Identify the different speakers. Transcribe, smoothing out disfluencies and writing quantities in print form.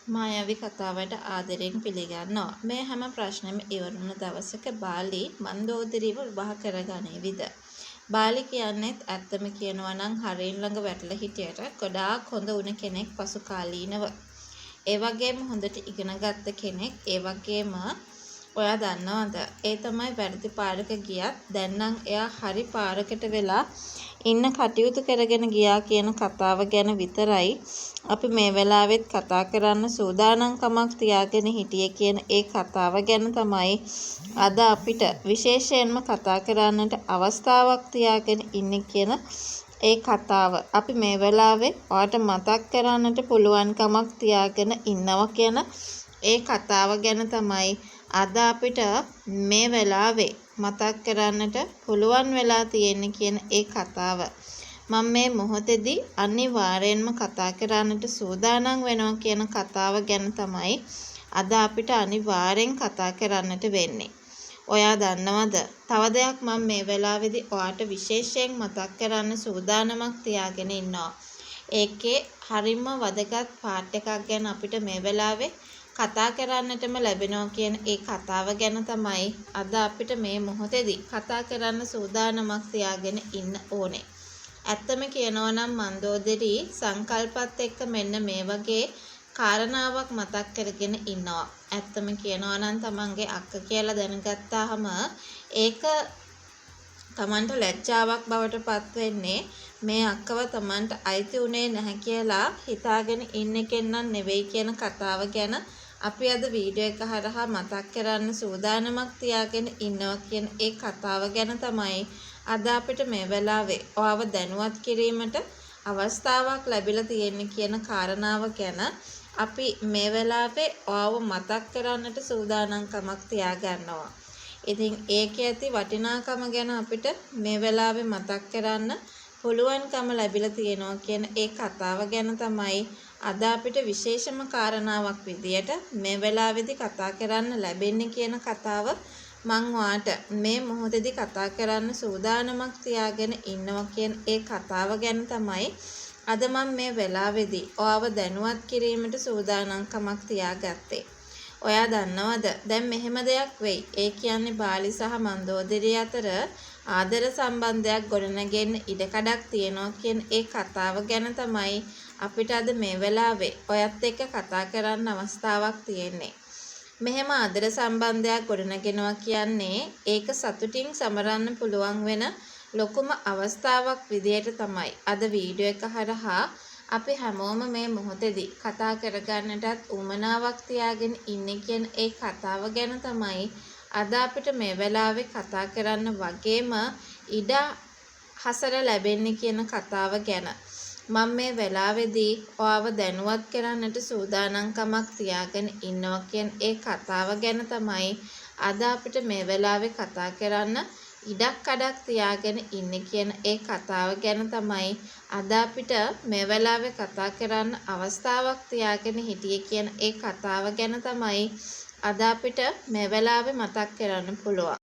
Speaker 1: මායාවී කතාවට ආදරයෙන් පිළිගන්නවා. මේ හැම ප්‍රශ්නෙම ඉවරුණු දවසක බාලි මන්දෝදරිව විවාහ කරගනීවිද? බාලි කියන්නේත් ඇත්තම කියනවා නම් හරින් ළඟ වැටලා හිටියට ගොඩාක් හොඳ උණ කෙනෙක් පසු කාලීනව. ඒ වගේම හොඳට ඉගෙනගත්ත කෙනෙක්. ඒ වගේම ඔයා දන්නවද? ඒ තමයි වැරදි පාරක ගියත් දැන් නම් එයා හරි පාරකට වෙලා ඉන්න කටයුතු කරගෙන ගියා කියන කතාව ගැන විතරයි අපි මේ වෙලාවෙත් කතා කරන්න සූදානම් කමක් තියාගෙන හිටියේ කියන ඒ කතාව ගැන තමයි අද අපිට විශේෂයෙන්ම කතා කරන්නට අවස්ථාවක් තියාගෙන ඉන්නේ කියන ඒ කතාව. අපි මේ වෙලාවේ ඔයාලට මතක් කරන්නට පුළුවන් කමක් තියාගෙන ඉන්නවා කියන ඒ කතාව ගැන තමයි අද අපිට මේ වෙලාවේ මතක් කරන්නට පුළුවන් වෙලා තියෙන්නේ කියන ඒ කතාව. මම මේ මොහොතේදී අනිවාර්යෙන්ම කතා කරන්නට සූදානම් වෙනවා කියන කතාව ගැන තමයි අද අපිට අනිවාර්යෙන් කතා කරන්නට වෙන්නේ. ඔයා දන්නවද? තව දෙයක් මම මේ වෙලාවේදී ඔයාට විශේෂයෙන් මතක් කරන්න සූදානමක් තියාගෙන ඉන්නවා. ඒකේ හරිම වැදගත් පාර්ට් එකක් ගැන අපිට මේ වෙලාවේ කතා කරන්නටම ලැබෙනවා කියන ඒ කතාව ගැන තමයි අද අපිට මේ මොහොතේදී කතා කරන්න සූදානමක් තියාගෙන ඉන්න ඕනේ. ඇත්තම කියනවා නම් මන්දෝදරි සංකල්පත් එක්ක මෙන්න මේ වගේ කාරණාවක් මතක් කරගෙන ඉන්නවා. ඇත්තම කියනවා නම් තමන්ගේ අක්ක කියලා දැනගත්තාම ඒක තමන්ට ලැජ්ජාවක් බවට පත් වෙන්නේ මේ අක්කව තමන්ට අයිති උනේ නැහැ කියලා හිතාගෙන ඉන්න කෙනන් නෙවෙයි කියන කතාව ගැන අපි අද වීඩියෝ එක හරහා මතක් කරන්න සූදානමක් තියාගෙන ඉන්නවා කියන ඒ කතාව ගැන තමයි අද අපිට මේ වෙලාවේ ඔයාව දැනුවත් කිරීමට අවස්ථාවක් ලැබිලා තියෙන්නේ කියන කාරණාව ගැන අපි මේ වෙලාවේ ඔයාව මතක් කරන්නට සූදානම්කමක් තියාගන්නවා. ඉතින් ඒකේ ඇති වටිනාකම ගැන අපිට මේ වෙලාවේ මතක් කරන්න පුළුවන්කම ලැබිලා තියෙනවා කියන ඒ කතාව ගැන තමයි අද අපිට විශේෂම කාරණාවක් විදියට මේ වෙලාවේදී කතා කරන්න ලැබෙන්නේ කියන කතාව මං ඔයාට මේ මොහොතේදී කතා කරන්න සූදානමක් තියාගෙන ඉන්නවා කියන ඒ කතාව ගැන තමයි අද මම මේ වෙලාවේදී ඔයාව දැනුවත් කිරීමට සූදානම්කමක් තියාගත්තේ. ඔයා දන්නවද? දැන් මෙහෙම දෙයක් වෙයි. ඒ කියන්නේ බාලි සහ මන්දෝදරිය අතර ආදර සම්බන්ධයක් ගොඩනගෙන්න ඉඩකඩක් තියෙනවා කියන ඒ කතාව ගැන තමයි අපිට අද මේ වෙලාවේ ඔයත් එක්ක කතා කරන්න අවස්ථාවක් තියෙන්නේ. මෙහෙම ආදර සම්බන්ධයක් ගොඩනගෙනවා කියන්නේ ඒක සතුටින් සමරන්න පුළුවන් වෙන ලොකුම අවස්ථාවක් විදියට තමයි අද වීඩියෝ එක හරහා අපි හැමෝම මේ මොහොතේදී කතා කරගන්නටත් උවමනාවක් තියාගෙන ඉන්නේ කියන ඒ කතාව ගැන තමයි අද අපිට මේ වෙලාවේ කතා කරන්න වගේම ඉඩ හසර ලැබෙන්නේ කියන කතාව ගැන මම මේ වෙලාවේදී ඔයාව දැනුවත් කරන්නට සූදානම්කමක් තියාගෙන ඉන්නවා කියන ඒ කතාව ගැන තමයි අද අපිට මේ වෙලාවේ කතා කරන්න ඉඩක් කඩක් තියාගෙන ඉන්නේ කියන ඒ කතාව ගැන තමයි අද අපිට මේ වෙලාවේ කතා කරන්න අවස්ථාවක් තියාගෙන හිටියේ කියන ඒ කතාව ගැන තමයි අද අපිට මේ වෙලාවේ මතක් කරන්න පුළුවන්.